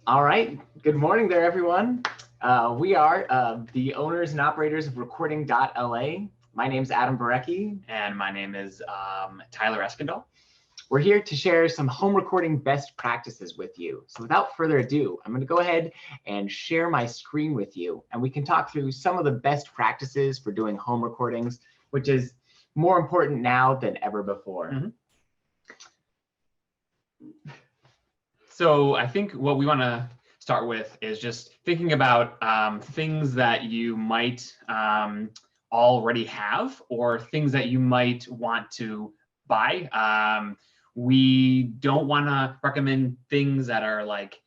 All right. Good morning there, everyone. We are the owners and operators of Recording.la. My name is Adam Barecki. And my name is Tyler Eskendahl. We're here to share some home recording best practices with you. So without further ado, I'm going to go ahead and share my screen with you, and we can talk through some of the best practices for doing home recordings, which is more important now than ever before. Mm-hmm. So I think what we want to start with is just thinking about things that you might already have or things that you might want to buy. We don't want to recommend things that are like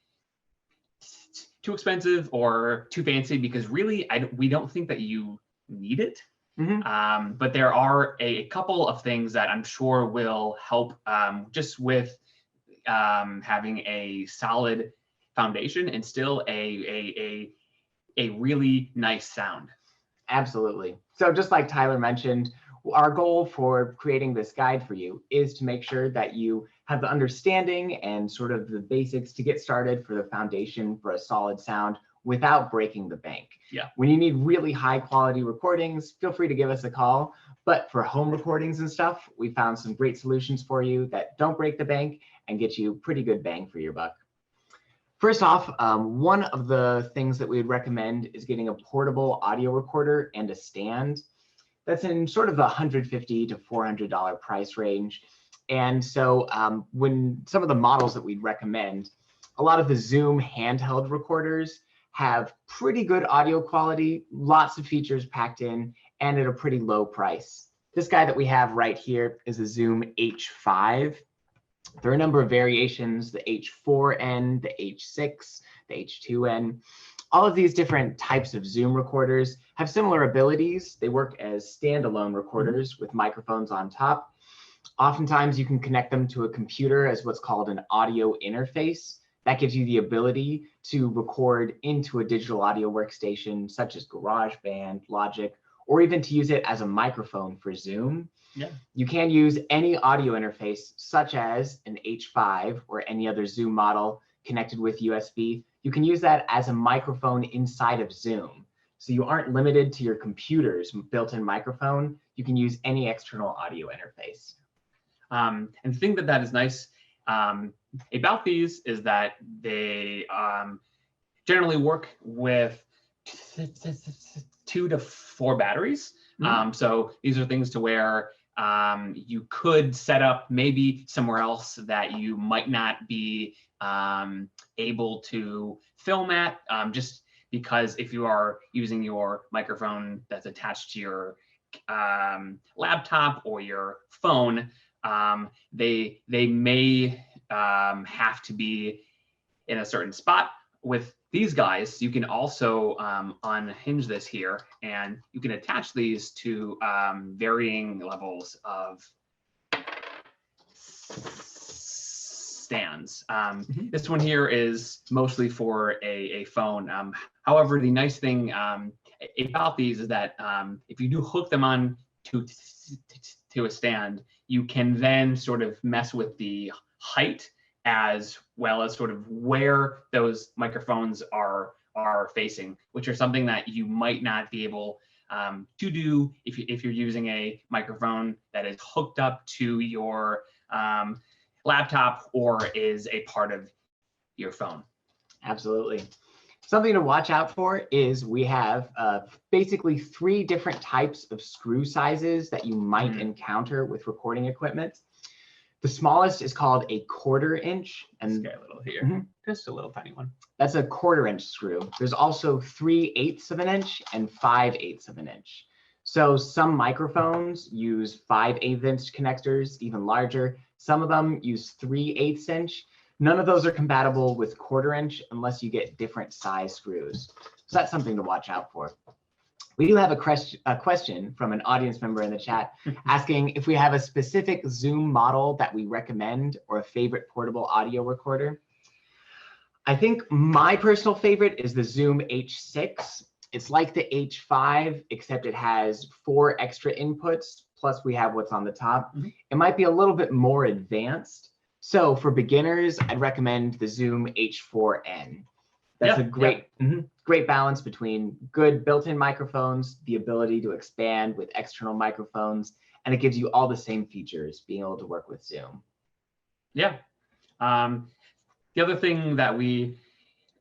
too expensive or too fancy because really we don't think that you need it. Mm-hmm. But there are a couple of things that I'm sure will help just with having a solid foundation and still a really nice sound. Absolutely. So just like Tyler mentioned, our goal for creating this guide for you is to make sure that you have the understanding and sort of the basics to get started for the foundation for a solid sound without breaking the bank. Yeah. When you need really high quality recordings, feel free to give us a call. But for home recordings and stuff, we found some great solutions for you that don't break the bank and get you pretty good bang for your buck. First off, one of the things that we would recommend is getting a portable audio recorder and a stand. That's in sort of the $150 to $400 price range. And so when some of the models that we'd recommend, a lot of the Zoom handheld recorders have pretty good audio quality, lots of features packed in, and at a pretty low price. This guy that we have right here is a Zoom H5. There are a number of variations, the H4N, the H6, the H2N. All of these different types of Zoom recorders have similar abilities. They work as standalone recorders with microphones on top. Oftentimes you can connect them to a computer as what's called an audio interface. That gives you the ability to record into a digital audio workstation such as GarageBand, Logic, or even to use it as a microphone for Zoom. Yeah. You can use any audio interface such as an H5 or any other Zoom model connected with USB. You can use that as a microphone inside of Zoom. So you aren't limited to your computer's built-in microphone. You can use any external audio interface. And the thing that is nice about these is that they generally work with 2 to 4 batteries. Mm-hmm. So these are things to where you could set up maybe somewhere else that you might not be able to film at, just because if you are using your microphone that's attached to your laptop or your phone, they may have to be in a certain spot. With these guys, you can also unhinge this here, and you can attach these to varying levels of stands. This one here is mostly for a phone. However, the nice thing about these is that if you do hook them on to a stand, you can then sort of mess with the height as well as sort of where those microphones are facing, which are something that you might not be able to do if you're using a microphone that is hooked up to your laptop or is a part of your phone. Absolutely. Something to watch out for is we have basically 3 different types of screw sizes that you might encounter with recording equipment. The smallest is called a 1/4 inch. And a little here, just a little tiny one. That's a 1/4 inch screw. There's also 3/8 of an inch and 5/8 of an inch. So some microphones use 5/8 inch connectors, even larger. Some of them use 3/8 inch. None of those are compatible with 1/4 inch unless you get different size screws. So that's something to watch out for. We do have a question from an audience member in the chat asking if we have a specific Zoom model that we recommend or a favorite portable audio recorder. I think my personal favorite is the Zoom H6. It's like the H5, except it has 4 extra inputs, plus we have what's on the top. It might be a little bit more advanced. So for beginners, I'd recommend the Zoom H4n. That's Yeah, a great balance between good built-in microphones, the ability to expand with external microphones, and it gives you all the same features being able to work with Zoom. Yeah. The other thing that we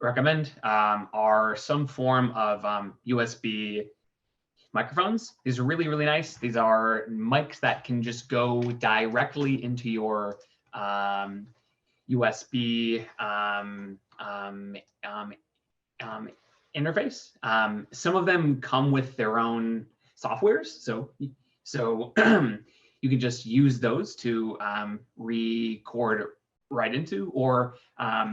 recommend are some form of USB microphones. These are really, really nice. These are mics that can just go directly into your USB interface. Some of them come with their own softwares, so you can just use those to record right into, or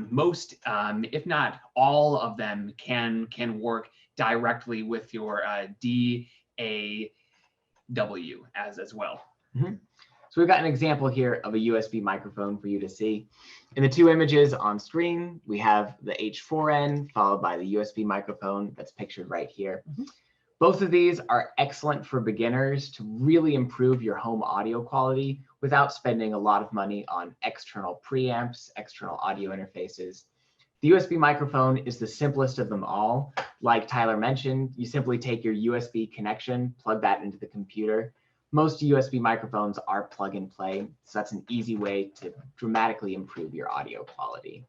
most, if not all of them, can work directly with your DAW as well. So we've got an example here of a USB microphone for you to see. In the two images on screen, we have the H4n followed by the USB microphone that's pictured right here. Both of these are excellent for beginners to really improve your home audio quality without spending a lot of money on external preamps, external audio interfaces. The USB microphone is the simplest of them all. Like Tyler mentioned, you simply take your USB connection, plug that into the computer. Most USB microphones are plug and play, so that's an easy way to dramatically improve your audio quality.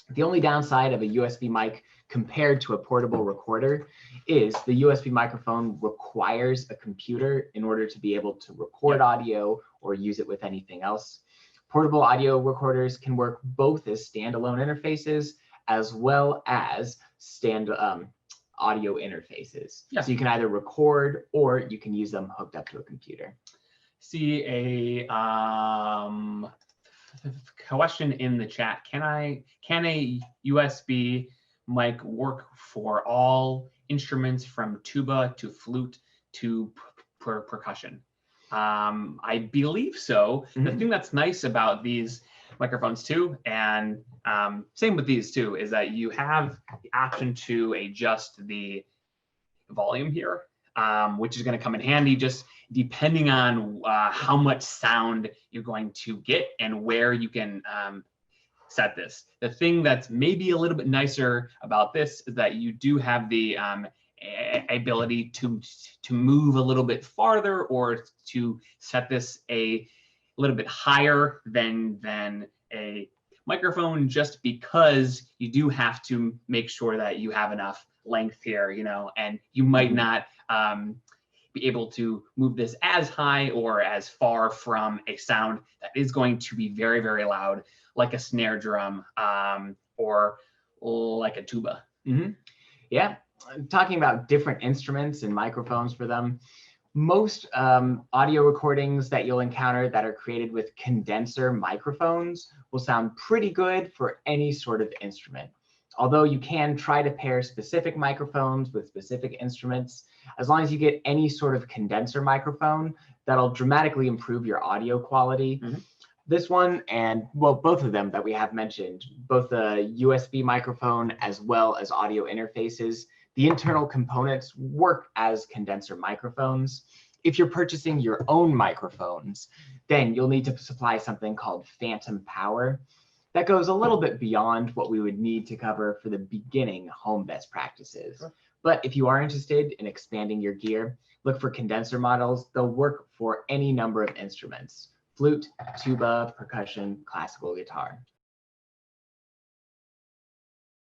The only downside of a USB mic compared to a portable recorder is the USB microphone requires a computer in order to be able to record audio or use it with anything else. Portable audio recorders can work both as standalone interfaces as well as audio interfaces. Yeah. So you can either record or you can use them hooked up to a computer. See a question in the chat. Can a USB mic work for all instruments from tuba to flute to percussion? I believe so. The thing that's nice about these microphones too, and same with these too, is that you have the option to adjust the volume here, which is going to come in handy just depending on how much sound you're going to get and where you can set this. The thing that's maybe a little bit nicer about this is that you do have the ability to move a little bit farther or to set this a little bit higher than a microphone, just because you do have to make sure that you have enough length here, and you might not be able to move this as high or as far from a sound that is going to be very, very loud, like a snare drum or like a tuba. Yeah, talking about different instruments and microphones for them. Most audio recordings that you'll encounter that are created with condenser microphones will sound pretty good for any sort of instrument. Although you can try to pair specific microphones with specific instruments, as long as you get any sort of condenser microphone, that'll dramatically improve your audio quality. This one and, well, both of them that we have mentioned, both the USB microphone as well as audio interfaces, the internal components work as condenser microphones. If you're purchasing your own microphones, then you'll need to supply something called phantom power. That goes a little bit beyond what we would need to cover for the beginning home best practices. But if you are interested in expanding your gear, look for condenser models. They'll work for any number of instruments: flute, tuba, percussion, classical guitar.